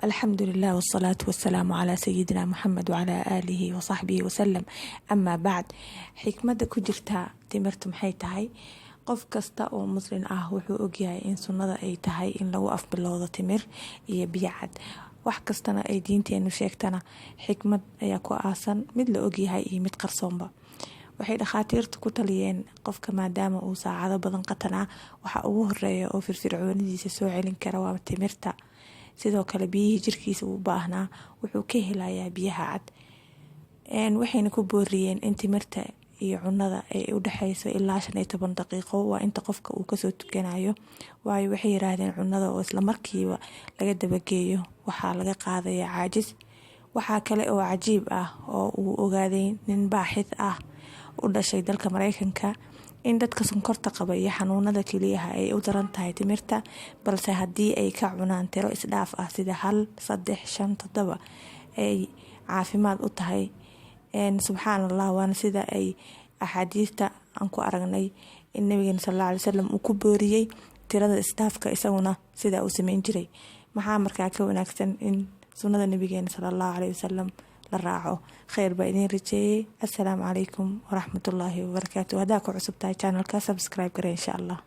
الحمد لله والصلاة والسلام على سيدنا محمد وعلى آله وصحبه وسلم. أما بعد، حكمة كجرتا تمرت maxay tahay qof kasta oo muslim ah wuxuu ogyahay in sunnada ay tahay in lagu afbilowdo timir iyo biyo cad. wax kastana ay diinteenu sheegtana xikmad ayaa ku aasan mid la ogyahay iyo mid qarsoonba. waxay dhakhaatiirtu ku taliyeen qofka maadaama uu saacado badan qatanaa waxa ugu horeeya oo firfircoonidiisa soo celin kara waa timirta. sidoo kale biyihii jirkiisa u baahnaa wuxuu ka helayaa biyaha cad. waxayna ku booriyeen in timirta iyo cunada ay u dhaxayso ilaa 15 daqiiqo waa inta qofka uu kasoo tukanayo. waayo waxay yiraahdeen cunada oo isla markiiba laga dabageeyo waxaa laga qaadaya caajis. waxaa kale oo cajiib ah oo uu ogaaday nin baaxith ah u dhashay dalka Mareykanka in dadka sonkorta qaba iyo xanuunada kaliyaha ay u daran tahay timirta, balse haddii ay ka cunaan tiro isdhaaf ah sida 1, 3, 5, 7 ay caafimaad u tahay. subxaanallah, waana sida ay axaadiista aan ku aragnay in nabiga sallallahu alayhi wasallam uu ku booriyay tirada isdhaafka isaguna sida uu sameyn jiray. maxaa markaa ka wanaagsan in sunnada nabiga sallallahu alayhi wasallam la raaco. khayr baa idin rajeeyay. assalaamu calaykum waraxmatullaahi wabarakaatuh. hadaa ku cusub tahay channelka subscribe garee insha Allah.